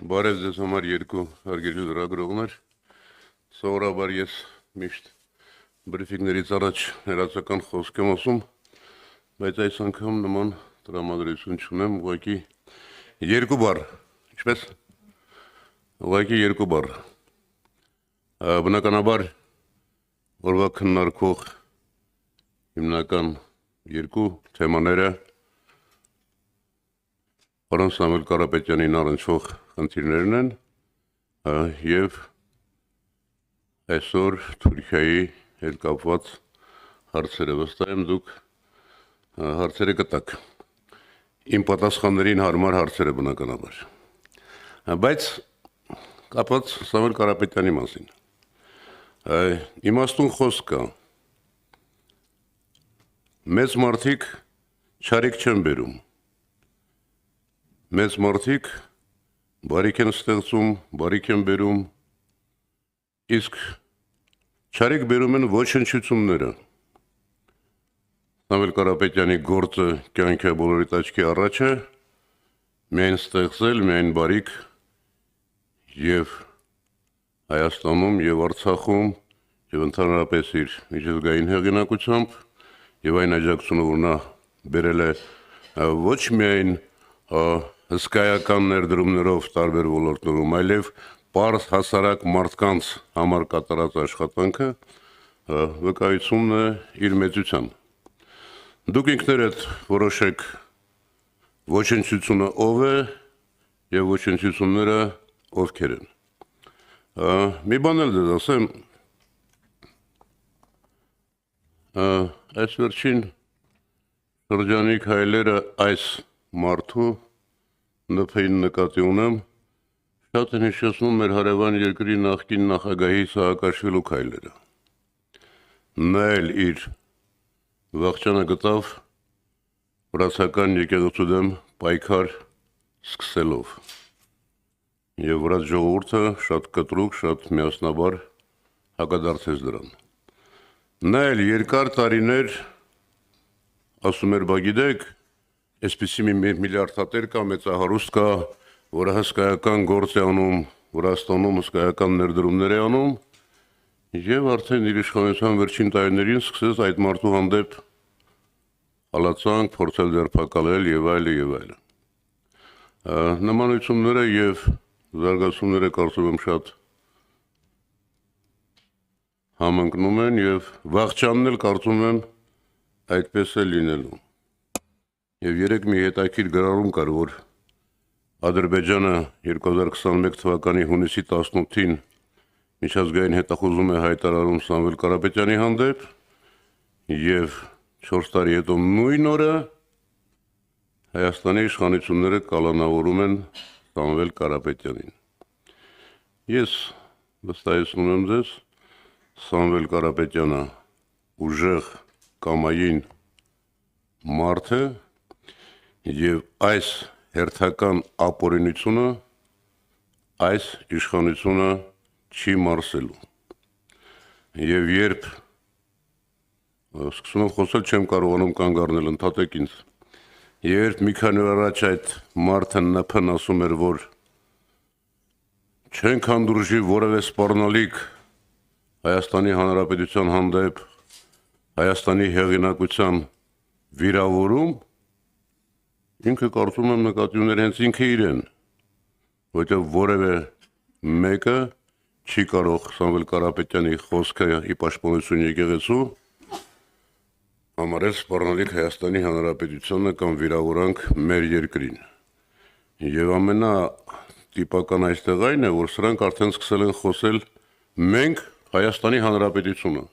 Բարև ձեզ համար երկու հարգելի լրագրողներ, սովորաբար ես միշտ բրիֆինգներից առաջ հերացական խոսք եմ ասում, բայց այս անգամ նման տրամադրություն չունեմ, ուղղակի երկու բառ, ինչպես? Ուղղակի երկու բառ, բնականաբար օրվա քննարկող հիմնական երկու թեմաները Պարոն Սամվել Կարապետյանին առնչվող խնդիրներն են և այսօր Թուրքիայի հետ կապված հարցերը վստահ եմ դուք հարցերը կտաք, իմ պատասխաններին հարմար հարցերը բնականաբար, բայց կապված Սամվել Կարապետյանի մասին, իմաստուն խոսք կա, մեծ մարդիկ չարիք չեն բերում, մեծ մարդիկ բարիք են ստեղծում, բարիք են բերում, իսկ չարիք բերում են ոչնչությունները։ Սամվել Կարապետյանի գործը կյանքը բոլորի աչքի առաջ է, միայն ստեղծել, միայն բարիք և Հայաստանում և Արցախում և ընդհանրապես իր միջազգային հեղինակությամբ և այն աջակցությունը, որ նա բերել է ոչ միայն հսկայական ներդրումներով տարբեր ոլորտներում, այլև պարզ հասարակ մարդկանց համար կատարած աշխատանքը վկայությունն է իր մեծության։ Դուք ինքներդ որոշեք ոչնչությունը ով է և ոչնչությունները ովքեր են։ Մի բան էլ դες ասեմ, այս վերջին շրջանի քայլերը այս մարդու նփին նկատի ունեմ, շատ են հիշեցնում մեր հարևան երկրի նախկին նախագահի Սաակաշվիլու քայլերը։ Նա էլ իր վախճանը գտավ վրացական եկեղեցու դեմ պայքար սկսելով և վրաց ժողովուրդը շատ կտրուկ, շատ միասնաբար հակադարձեց դրան։ Նա էլ երկար տարիներ ասում էր, բա գիտեք, այսպիսի մի միլիարդատեր կա, մեծահարուստ կա, որը հսկայական գործ է անում, Վրաստանում հսկայական ներդրումներ է անում և արդեն իր իշխանության վերջին տարիներին սկսեց այդ մարդու հանդեպ հալածանք, փորձել ձերբակալել և այլն և այլն։ Նմանությունները և զարգացումները կարծում եմ շատ համընկնում են և վախճանն էլ կարծում եմ այդպես է լինելու։ Եվ երեկ մի հետաքրքիր գրառում կար, որ Ադրբեջանը 2021 թվականի հունիսի 18-ին միջազգային հետախուզում է հայտարարում Սամվել Կարապետյանի հանդեպ և 4 տարի հետո նույն օրը Հայաստանի իշխանությունները կալանավորում են Սամվել Կարապետյանին։ Ես վստահեցնում եմ ձեզ, Սամվել Կարապետյանը ուժեղ կամային մարդ է և այս հերթական ապօրինությունը այս իշխանությունը չի մարսելու։ Եվ երբ սկսում եմ խոսել, չեմ կարողանում կանգ առնել, ընդհատեք ինձ։ Երբ մի քանի օր առաջ այդ մարդը ՆՓ-ն ասում էր, որ չենք հանդուրժի որևէ սպառնալիք Հայաստանի Հանրապետության հանդեպ, Հայաստանի հեղինակության վիրավորում, ինքը կարծում եմ նկատի ուներ հենց ինքը իրեն, որովհետև որևէ մեկը չի կարող Սամվել Կարապետյանի խոսքը ի պաշտպանություն եկեղեցու համարել սպառնալիք Հայաստանի Հանրապետությանը կամ վիրավորանք մեր երկրին։ Եվ ամենատիպական այստեղ այն է, որ սրանք արդեն սկսել են խոսել մենք Հայաստանի Հանրապետությունը։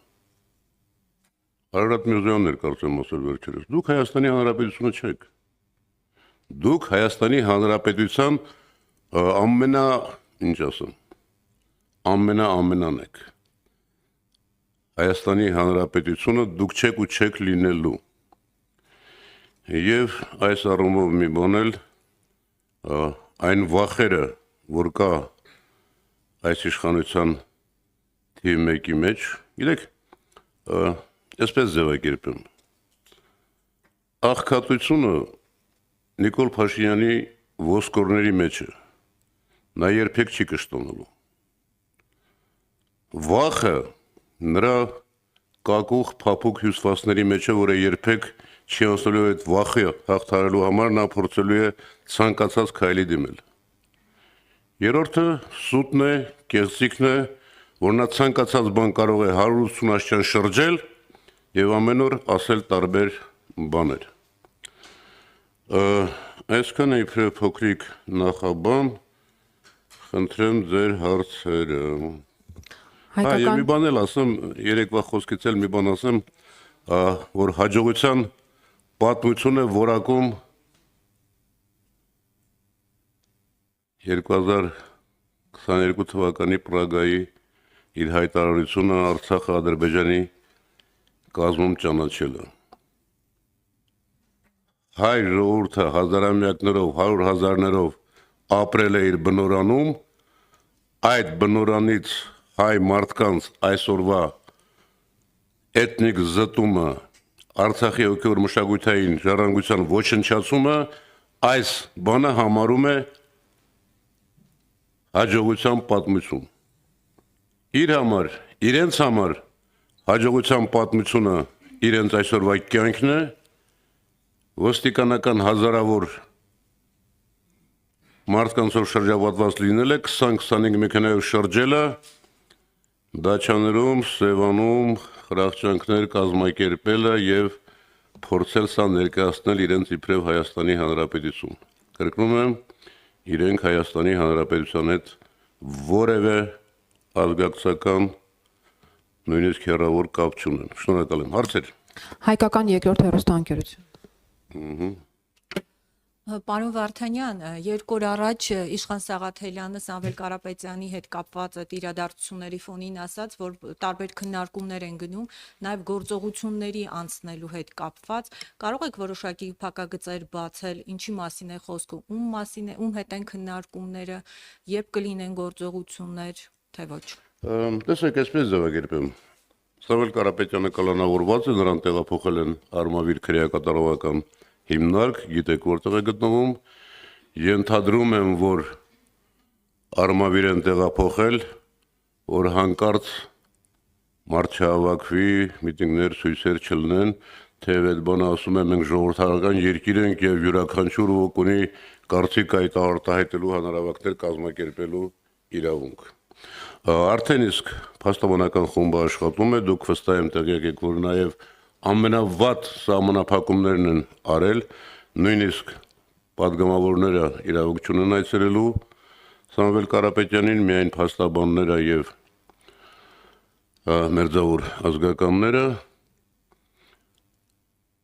Արարատ Միրզոյանն էր կարծեմ ասել վերջերս, դուք Հայաստանի Հանրապետությունը չեք։ Դուք Հայաստանի Հանրապետության ամենան եք։ Հայաստանի Հանրապետությունը դուք չեք ու չեք լինելու։ Եվ այս առումով մի բան էլ այն վախերը, որ կա այս իշխանության թիվ մեկի մեջ, գիտեք, այսպես ձևակերպեմ, աղքատությունը Նիկոլ Փաշինյանի ոսկորների մեջ է, նա երբեք չի կշտոնալու։ Վախը նրա կակուղ փափուկ հյուսվածների մեջ է, որը երբեք չի անցնելու այդ վախը հաղթահարելու համար նա փորձելու է ցանկացած քայլի դիմել։ Երրորդը սուտն է, կեղծիքն է, որ նա ցանկացած բան կարող է 180 աստիճան շրջել եւ ամեն օր ասել տարբեր բաներ։ Այսքան է իբրև փոքրիկ նախաբան, խնդրեմ ձեր հարցերը։ Եվ մի բան էլ ասեմ, երեկվա խոսքից էլ մի բան ասեմ, որ հաջողության պատմություն է որակում 2022 թվականի Պրագայի իր հայտարարությունը Արցախը Ադրբեջանի կազմում ճանաչելը։ Հայ ժողովուրդը հազարամյակներով, 100 հազարներով ապրել է իր բնորանում, այդ բնորանից հայ մարդկանց այսօրվա էթնիկ զտումը, Արցախի հոգևոր մշակութային ժառանգության ոչնչացումը այս բանը համարում է հաջողության պատմություն։ Իր համար, իրենց համար հաջողության պատմությունը իրենց այսօրվա կյանքն է, ոստիկանական հազարավոր մարդկանցով շրջապատված լինելը, 20-25 մեքենայով շրջելը, դաչաներում, Սևանում խրախճանքներ կազմակերպելը եւ փորձել սա ներկայացնել իրենց իբրև Հայաստանի Հանրապետություն։ Կրկնում եմ, իրենք Հայաստանի Հանրապետության հետ որևէ ազգակցական նույնիսկ հեռավոր կապ չունեն։ Շնորհակալ եմ։ Հարցեր։ Հայկական երկրորդ հեռուստաընկերություն։ Պարոն Վարդանյան, 2 օր առաջ Իշխան Սաղաթելյանը Սամվել Կարապետյանի հետ կապված այդ իրադարձությունների ֆոնին ասաց, որ տարբեր քննարկումներ են գնում, նաև գործողությունների անցնելու հետ կապված, կարող եք որոշակի փակագծեր բացել, ինչի մասին է խոսքը, ում մասին է, ում հետ են քննարկումները, երբ կլինեն գործողություններ, թե ոչ։ Տեսեք, այսպես ձևակերպեմ։ Սամվել Կարապետյանը կալանավորված է, նրան տեղափոխել են Արմավիր քրեակատարողական հիմնարկ, գիտեք որտեղ է գտնվում, ենթադրում եմ, որ Արմավիր են տեղափոխել, որ հանկարծ մարդ չհավաքվի, միտինգներ, ցույցեր չլինեն, թեև այդ բանը ասում եմ, մենք ժողովրդական երկիր ենք եւ յուրաքանչյուր ոք ունի կարծիք այդ արտահայտելու հանրավակներ կազմակերպելու իրավունք։ Արդեն իսկ փաստաբանական խումբը աշխատում է, դուք վստահ եմ տեղյակ եք, որ նաեւ ամենավատ սահմանափակումներն են արել, նույնիսկ պատգամավորները իրավունք չունեն այցելելու Սամվել Կարապետյանին, միայն փաստաբանները եւ մերձավոր ազգականները։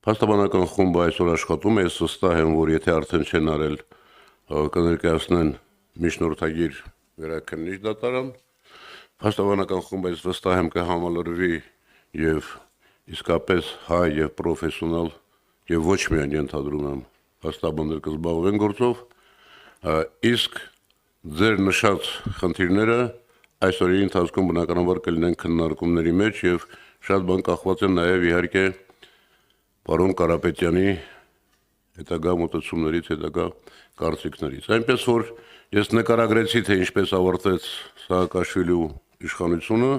Փաստաբանական խումբը այսօր աշխատում է, ես վստահ եմ, որ եթե արդեն չեն արել, կներկայացնեն միջնորդագիր վերաքննիչ դատարան։ Փաստաբանական խումբը ես վստահ եմ կհամալրվի եւ իսկապես հայ եւ պրոֆեսիոնալ եւ ոչ միայն ենթադրում եմ փաստաբաններ կզբաղվեն գործով, իսկ ձեր նշած խնդիրները այսօրի ընթացքում բնականաբար կլինեն քննարկումների մեջ եւ շատ բան կախված է նաեւ իհարկե պարոն Կարապետյանի հետագա մոտեցումներից, հետագա կարծիքներից։ Այնպես որ ես նկարագրեցի, թե ինչպես ավարտվեց Սաակաշվիլու իշխանությունը,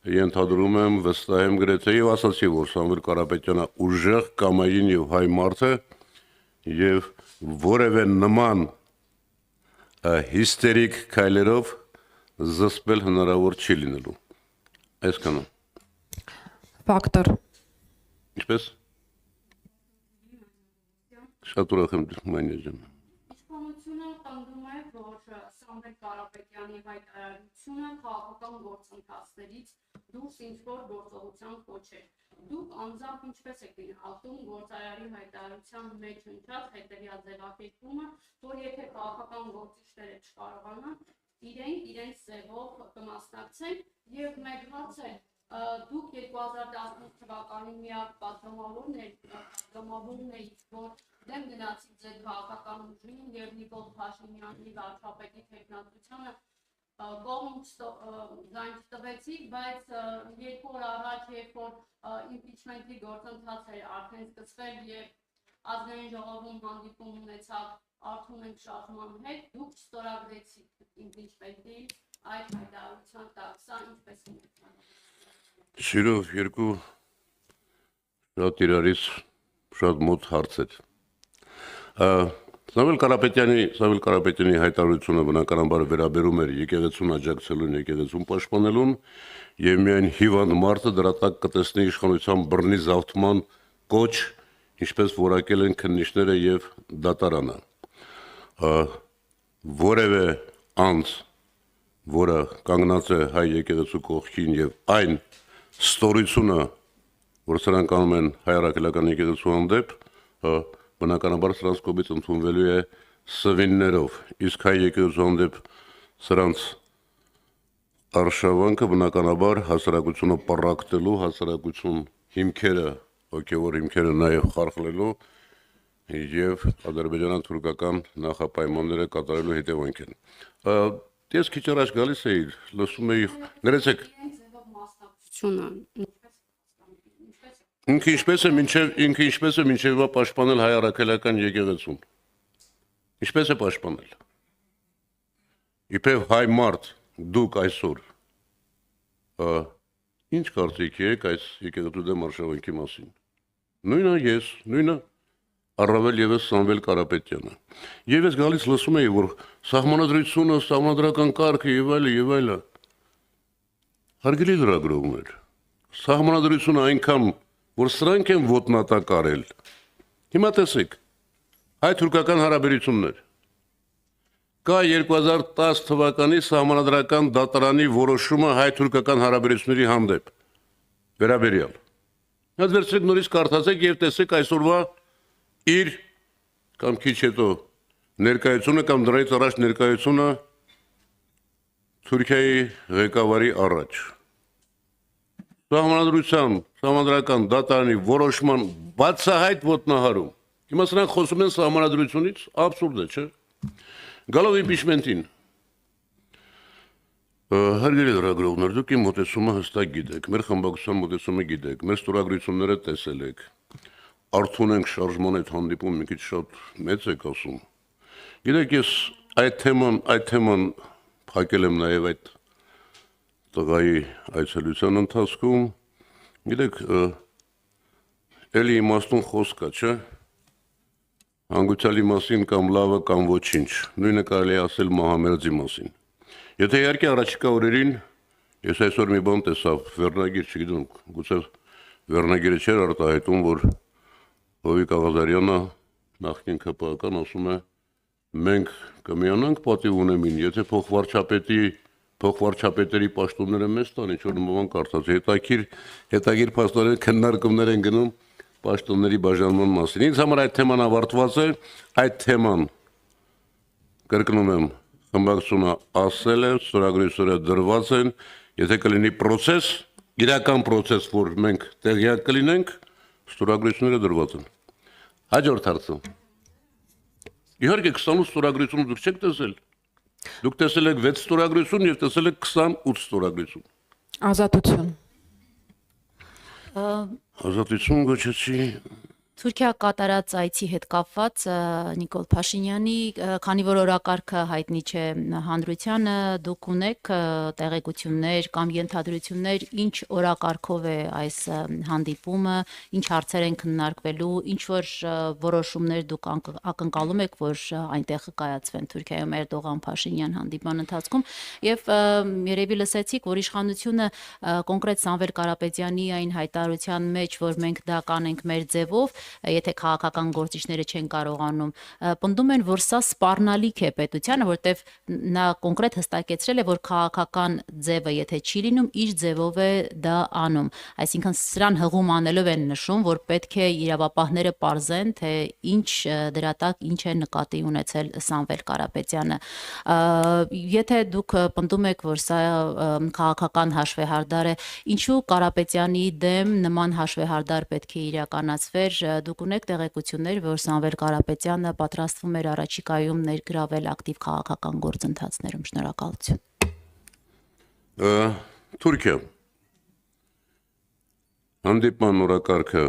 ենթադրում եմ, վստահ եմ գրեթե եւ ասացի, որ Սամվել Կարապետյանը ուժեղ, կամային եւ հայ մարդ է եւ որևէ նման հիստերիկ քայլերով զսպել հնարավոր չի լինելու։ Այսքանը։ Ֆակտոր։ Ինչպես։ Շատ ուրախ եմ Մանյա ջան։ Իշխանությունը պնդում է, որ Սամվել Կարապետյանի հայտարարությունը քաղաքական գործընթացներից դուրս ինչ-որ գործողության կոչ է։ Դուք անձամբ ինչպես եք գնահատում գործարարի հայտարարության մեջ ընկած հետևյալ ձևակերպումը, որ եթե քաղաքական գործիչները չկարողանան, իրենց ձևով կմասնակցեն եւ մեկ հարց է, դուք 2018 թվականին միակ պատգամավորն եք, որ դեմ գնացիք ձեր քաղաքական ուժին եւ Նիկոլ Փաշինյանի վարչապետի թեկնածությանը կողմ ձայն տվեցիք, բայց 2 օր առաջ, երբ որ իմպիչմենտի գործընթացը արդեն սկսվել եւ ազգային ժողովում հանդիպում ունեցավ Արթունենք շարժման հետ դուք չստորագրեցիք ինձ պետք է այդ հայտարարության տակ, սա ինչպես է։ Շիրով երկու շատ իրարից շատ մոտ հարց էր։ Սամվել Կարապետյանի հայտարարությունը բնականաբար վերաբերում էր եկեղեցուն աջակցելուն, եկեղեցուն պաշտպանելուն եւ միայն հիվանդ մարդը դրա տակ կտեսնի իշխանության բռնի զավթման կոչ, ինչպես որակել են քննիչները եւ դատարանը։ Որևէ անձ, որը կանգնած է հայ եկեղեցու կողքին եւ այն ստորությունը, որ սրանք անում են հայ առաքելական եկեղեցու հանդեպ, բնականաբար սրանց կողմից ընդունվելու է սվիններով, իսկ հայ եկեղեցու հանդեպ սրանց արշավանքը բնականաբար հասարակությունը պառակտելու, հասարակություն հիմքերը, հոգևոր հիմքերը նաև խարխլելու եւ ադրբեջանա-թուրքական նախապայմանները կատարելու հետևանք են։ Ես քիչ առաջ գալիս էի, լսում էի, ներեցեք, ինքը ինչպես է մինչև պաշտպանել հայ առաքելական եկեղեցուն։ Ինչպես է պաշտպանել։ Իբրև հայ մարդ դուք այսօր ինչ կարծիք եք այս եկեղեցու դեմ արշավանքի մասին։ Նույնը ես, նույնը առավել եւս Սամվել Կարապետյանը։ Եվ ես գալիս լսում էի, որ սահմանադրությունը, սահմանադրական կարգը եւ այլը։ Հարգելի լրագրողներ, սահմանադրությունը այնքան, որ սրանք են ոտնատակ արել։ Հիմա տեսեք, հայ-թուրքական հարաբերություններ։ Կա 2010 թվականի սահմանադրական դատարանի որոշումը հայ-թուրքական հարաբերությունների հանդեպ վերաբերյալ։ Հենց վերցրեք նորից կարդացեք եւ տեսեք այսօրվա իր կամ քիչ հետո ներկայությունը կամ դրանից առաջ ներկայությունը Թուրքիայի ղեկավարի առաջ։ Սահմանադրական դատարանի որոշման բացահայտ ոտնահարում։ Հիմա սրանք խոսում են սահմանադրությունից, աբսուրդ է, չէ՞։ Գալով իմպիչմենտին։ Հարգելի լրագրողներ, դուք իմ մոտեցումը հստակ գիտեք, մեր խմբակցության մոտեցումը գիտեք, մեր ստորագրությունները տեսել եք։ Արթունենք շարժման այդ հանդիպում մի քիչ շատ մեծ եք ասում։ Գիտեք, ես այդ թեման փակել եմ նաև այդ տղայի այցելության ընթացքում։ Գիտեք, էլի իմաստուն խոսք կա, չէ՞։ Հանգուցալի մասին կամ լավը կամ ոչինչ, նույնը կարելի է ասել Մահամերձի մասին։ Եթե իհարկե առաջիկա օրերին ես այսօր մի բան տեսավ, վերնագիր, չգիտեմ, գուցե վերնագիրը չէր արտահայտում, որ Հովիկ Աղազարյանը նախկին ԿՊԱ-ական ասում է մենք կմիանանք պատիվ ունեմին, եթե փոխվարչապետերի պաշտոնները մեզ տան, ինչ-որ նման կարծած, հետագիր փաստորեն քննարկումներ են գնում պաշտոնների բաժանման մասին։ Ինձ համար այդ թեման ավարտված է, այդ թեման կրկնում եմ, խմբակցությունը ասել է, ստորագրությունները դրված են, եթե կլինի պրոցես, իրական պրոցես, որ մենք տեղյակ կլինենք, ստորագրությունները դրված են։ Հաջորդ հարցը։ Իհարկե 28 ստորագրություն դուք չեք տեսել։ Դուք տեսել եք 6 ստորագրություն եւ տեսել եք 28 ստորագրություն։ Ազատություն։ Ազատություն գոչեցի։ Թուրքիա կատարած այցի հետ կապված Նիկոլ Փաշինյանի, քանի որ օրակարգը հայտնի չէ հանրությանը, դուք ունեք տեղեկություններ կամ ենթադրություններ, ինչ օրակարգով է այս հանդիպումը, ինչ հարցեր են քննարկվելու, ինչ որ որոշումներ դուք ակնկալում եք, որ այնտեղ կայացվեն Թուրքիայում Էրդողան-Փաշինյան հանդիպման ընթացքում, եւ երևի լսեցիք, որ իշխանությունը կոնկրետ Սամվել Կարապետյանի այն հայտարարության մեջ, որ մենք դա կանենք մեր ձևով, եթե քաղաքական գործիչները չեն կարողանում, պնդում են, որ սա սպառնալիք է պետությանը, որտեվ նա կոնկրետ հստակեցրել է, որ քաղաքական ձևը եթե չի լինում, իր ձևով է դա անում։ Այսինքն սրան հղում անելով են նշում, որ պետք է իրավապահները պարզեն, թե ինչ դրա տակ ինչ է նկատի ունեցել Սամվել Կարապետյանը։ Եթե դուք պնդում եք, որ սա քաղաքական հաշվեհարդար է, ինչու Կարապետյանի դեմ նման հաշվեհարդար պետք է իրականացվեր, դուք ունեք տեղեկություններ, որ Սամվել Կարապետյանը պատրաստվում էր առաջիկայում ներգրավել ակտիվ քաղաքական գործընթացներում։ Շնորհակալություն։ Թուրքիա։ Հանդիպման օրակարգը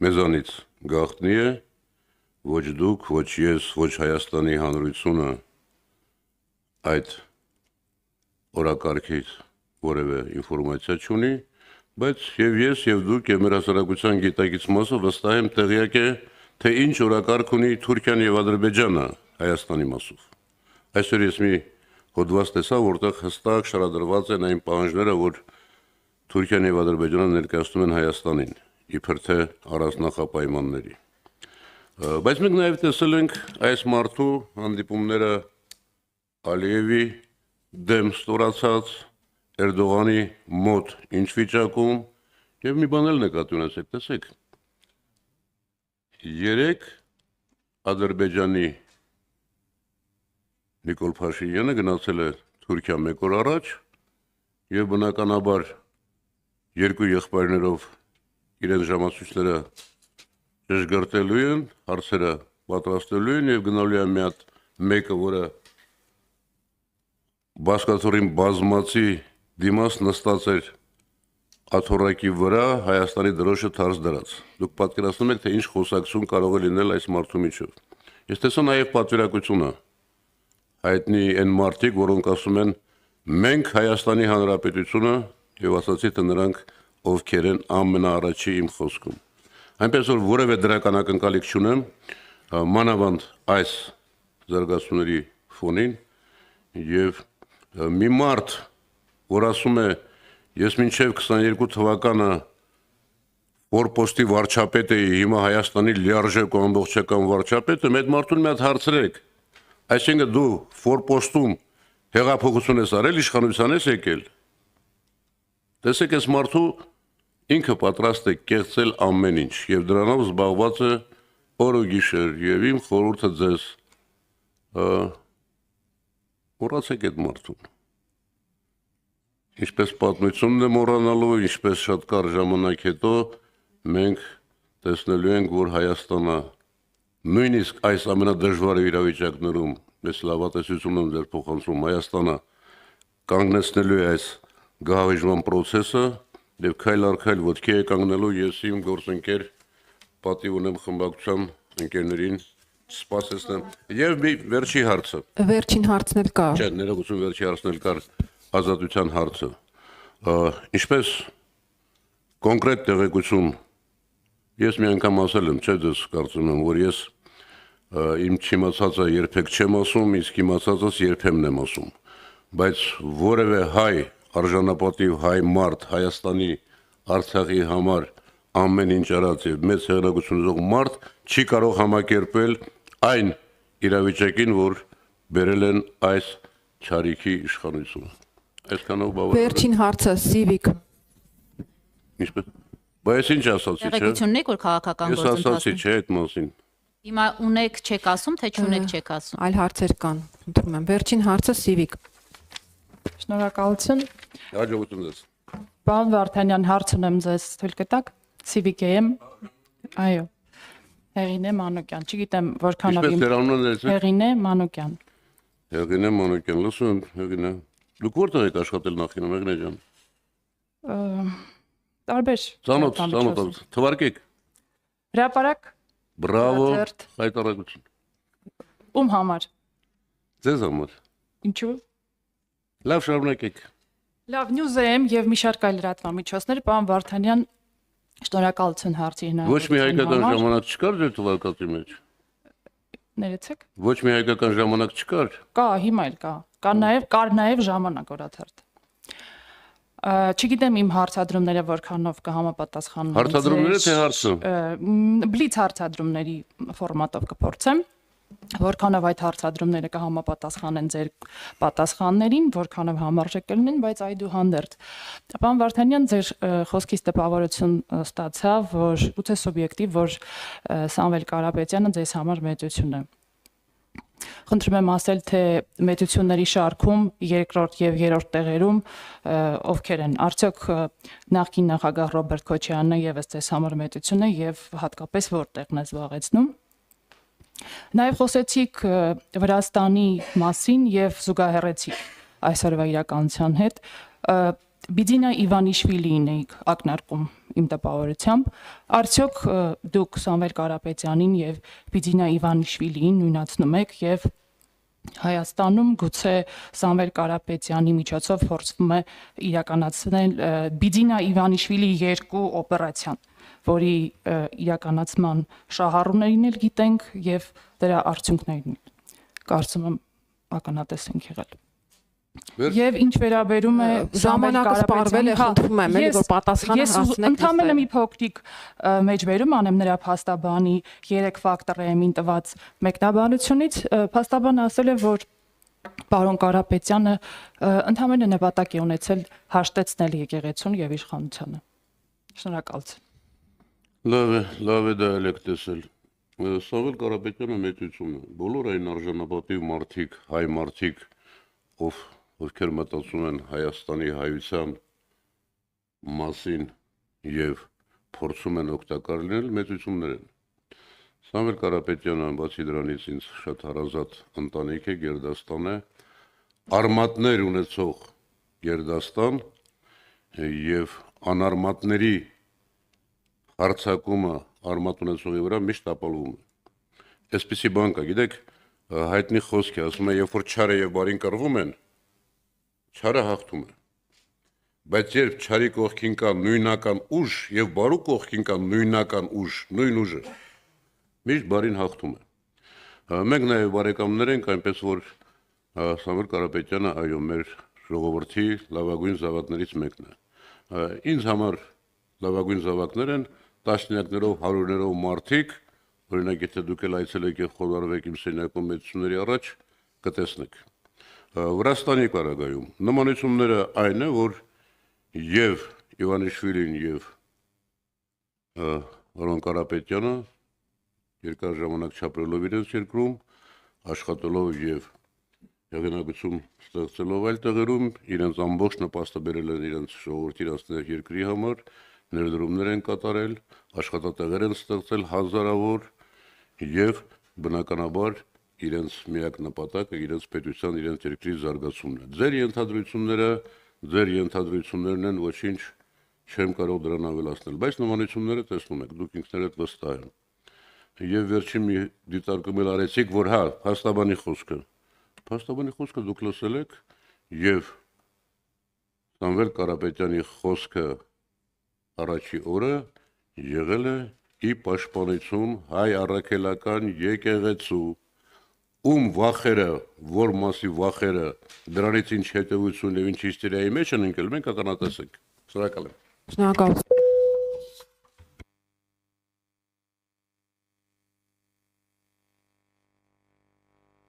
մեզանից գաղտնի է, ոչ դուք, ոչ ես, ոչ Հայաստանի Հանրությունը այդ օրակարգից որևէ ինֆորմացիա չունի, բայց եւ ես եւ դուք եւ մեր հասարակության գիտակից մասը վստահ եմ տեղյակ է, թե ինչ օրակարգ ունի Թուրքիան եւ Ադրբեջանը Հայաստանի մասով։ Այսօր ես մի հոդված տեսա, որտեղ հստակ շարադրված են այն պահանջները, որ Թուրքիան եւ Ադրբեջանը ներկայացնում են Հայաստանին, իբր թե առանձնախապայմանների։ Բայց մենք նաեւ տեսել ենք այս մարդու հանդիպումները Ալիևի դեմ ստորացած Էրդողանի մոտ ինչ վիճակում եւ մի բան էլ նկատի ունեցեք, տեսեք։ 3 Ադրբեջանի Նիկոլ Փաշինյանը գնացել է Թուրքիա 1 օր առաջ եւ բնականաբար երկու եղբայրներով իրենց ժամացույցները ճշգրտելու են, հարցերը պատրաստելու են եւ գնալու են մի հատ մեկը, որը բասկաթորին բազմացի դիմաց նստած էր աթոռակի վրա Հայաստանի դրոշը թարս դրած։ Դուք պատկերացնում եք, թե ինչ խոսակցություն կարող է լինել այս մարդու միջով։ Ես տեսա նաև պատվիրակությունը հայտնի այն մարդիկ, որոնք ասում են մենք Հայաստանի Հանրապետությունը եւ ասացի, թե նրանք ովքեր են ամենաառաջի իմ խոսքում։ Այնպես որ որևէ դրական ակնկալիք չունեմ, մանավանդ այս զարգացումների ֆոնին եւ մի մարդ, որ ասում է ես մինչև 22 թվականը ֆորպոստի վարչապետ էի, հիմա Հայաստանի լիարժեք ու ամբողջական վարչապետ եմ, այդ մարդուն մի հատ հարցրեք, այսինքն դու ֆորպոստում հեղափոխություն ես արել, իշխանության ես եկել, տեսեք այս մարդու ինքը պատրաստ է կեղծել ամեն ինչ եւ դրանով զբաղված է օր ու գիշեր եւ իմ խորհուրդը ձեզ մոռացեք այդ մարդուն։ Ինչպես պատմությունն է մոռանալու, ինչպես շատ կարճ ժամանակ հետո մենք տեսնելու ենք, որ Հայաստանը նույնիսկ այս ամենադժվար իրավիճակներում, ես լավատեսություն եմ ձեր փոխանցում, Հայաստանը կանգնեցնելու է այս գահավիժման process-ը եւ քայլ առ քայլ ոտքի է կանգնելու, ես իմ գործընկեր պատիվ ունեմ խմբակցության ընկերներին սպասեցնեմ։ Եվ մի վերջի հարցը։ Վերջին հարցն էլ կա։ Չէ, ներողություն, վերջի հարցն էլ կար ազատության հարցը։ Ինչպես կոնկրետ տեղեկություն ես մի անգամ ասել եմ, չէ, դες կարծում եմ, որ ես իմ չիմացածը երբեք չեմ ասում, իսկ իմացածս երբեմն եմ ասում, բայց որևէ հայ արժանապատիվ հայ մարդ Հայաստանի Արցախի համար ամեն ինչ արած եւ մեծ հեղինակություն ունեցող մարդ չի կարող համակերպել այն իրավիճակին, որ բերել են այս չարիքի իշխանությունը։ Այսքանով բավական։ Վերջին հարցը Civic։ Ինչպես։ Բայց ինչ ասացի, չէ։ Տեղեկությունն եք, որ քաղաքական Ես ասացի, գործընթացում։ չէ, այդ մասին։ Հիմա ունեք չեք ասում, թե չունեք չեք ասում։ Այլ հարցեր կան, խնդրում եմ։ Վերջին հարցը Civic։ Շնորհակալություն։ Հաջողություն ձեզ։ Պարոն Վարդանյան, հարց ունեմ ձեզ, թույլ կտաք։ Civic-եմ։ Այո։ Հեղինե Մանուկյան, չգիտեմ որքանով Ինչպես դեր անունը ներեցեք։ Հեղինե Մանուկյան։ Հեղինե Մանուկյան, լսում եմ, Հեղինե։ Դուք որտեղ եք աշխատել նախկինում, Հեղինե ջան։ Տարբեր։ Ծանոթ, թվարկեք։ Հրապարակ Բրավո, Թերթ։ հայտարարություն։ ում համար։ Ձեզ համար։ Ինչու։ Լավ շարունակեք։ Լավ, News-եմ եւ մի շարք այլ լրատվամիջոցներ, պարոն Վարդանյան, շնորհակալություն հարցի Ոչ մի հայկական համար։ ժամանակ չկար ձեր թվարկածի մեջ։ Ներեցեք։ Ոչ մի հայկական ժամանակ չկար։ Կա, հիմա էլ կա։ Կար նաեւ ժամանակ օրաթերթ։ Չգիտեմ իմ հարցադրումները որքանով կհամապատասխանեն։ Հարցադրումները թե հարցը։ Բլից հարցադրումների ֆորմատով կփորձեմ, որքանով այդ հարցադրումները կհամապատասխանեն ձեր պատասխաններին, որքանով համարժեք կլինեն, բայց այդուհանդերձ։ Պարոն Վարդանյան, ձեր խոսքից տպավորություն ստացա, որ ուծե սուբյեկտիվ, որ Սամվել Կարապետյանը ձեզ համար մեծություն է։ Խնդրում եմ ասել, թե մեծությունների շարքում երկրորդ եւ երրորդ տեղերում ովքեր են, արդյոք նախկին նախագահ Ռոբերտ Քոչարյանը եւս ձեզ համար մեծություն է եւ հատկապես որտեղն է զբաղեցնում։ Նաեւ խոսեցիք Վրաստանի մասին եւ զուգահեռեցիք այսօրվա իրականության հետ։ Բիդինա Իվանիշվիլին էիք ակնարկում իմ տպավորությամբ, արդյոք դուք Սամվել Կարապետյանին եւ Բիձինա Իվանիշվիլիին նույնացնում եք եւ Հայաստանում գուցե Սամվել Կարապետյանի միջոցով փորձվում է իրականացնել Բիձինա Իվանիշվիլի 2 օպերացիան, որի իրականացման շահառուներին էլ գիտենք եւ դրա արդյունքներին։ Կարծում եմ ականատես ենք եղել։ Եվ ինչ վերաբերում է ժամանակը սպառվել է, խնդրում եմ, էլի որ պատասխանը հասնեք։ Ընդհանրապես մի փոքրիկ մեջբերում անեմ նրա փաստաբանի 3 ֆակտորային տված մեկնաբանությունից, փաստաբանը ասել է, որ պարոն Կարապետյանը ընդհանրապես նպատակ է ունեցել հաշտեցնել եկեղեցուն եւ իշխանությանը։ Շնորհակալություն։ Լավ է դա ելեք տեսել։ Սամվել Կարապետյանը մեծություն է։ Բոլոր այն արժանապատիվ մարդիկ, հայ մարդիկ, ովքեր մտածում են Հայաստանի հայության մասին եւ փորձում են օգտակար լինել, մեծություններ են։ Սամվել Կարապետյանը բացի դրանից ինձ շատ հարազատ ընտանիք է, գերդաստան է, արմատներ ունեցող գերդաստան եւ անարմատների հարցակումը արմատ ունեցողի վրա միշտ ապալվում է։ Այսպիսի բան կա, գիտեք, հայտնի խոսք է, ասում է, երբ որ չարը եւ բարին կռվում են, չարը հաղթում է։ Բայց երբ չարի կողքին կա նույնական ուժ եւ բարու կողքին կա նույնական ուժ, նույն ուժը, միշտ բարին հաղթում է։ Մենք նաեւ բարեկամներ ենք, այնպես որ Սամվել Կարապետյանը այո մեր ժողովրդի լավագույն զավակներից մեկն է։ Ինձ համար լավագույն զավակներ են տասնյակներով, հարյուրներով մարդիկ, օրինակ եթե դուք էլ այցելեք եւ խոնարհվեք իմ սենյակում մեծությունների առաջ, կտեսնեք։ Վրաստանի պարագայում նմանությունները այն է, որ եւ Իվանիշվիլին եւ Պարոն Կարապետյանը երկար ժամանակ չապրելով իրենց երկրում, աշխատելով եւ հեղինակություն ստեղծելով այլ տեղերում, իրենց ամբողջ նպաստը բերել են իրենց ժողովրդի իրացնող երկրի համար, ներդրումներ են կատարել, աշխատատեղեր են ստեղծել հազարավոր եւ բնականաբար իրենց միակ նպատակը իրենց պետության, իրենց երկրի զարգացումն է։ Ձեր ենթադրություններն են, ոչինչ չեմ կարող դրան ավելացնել, բայց նմանությունները տեսնում եք, դուք ինքներդ վստահ եք։ Եվ վերջին մի դիտարկում էլ արեցիք, որ հա, Փաստաբանի խոսքը դուք լսել եք եւ Սամվել Կարապետյանի խոսքը առաջի օրը եղել է ի պաշտպանություն հայ առաքելական եկեղեցու, ում վախերը, որ մասի վախերը, դրանից ինչ հետևություն եւ ինչ հիստերիայի մեջ են ընկել, մենք ականատես ենք։ Շնորհակալ եմ։ Շնորհակալություն։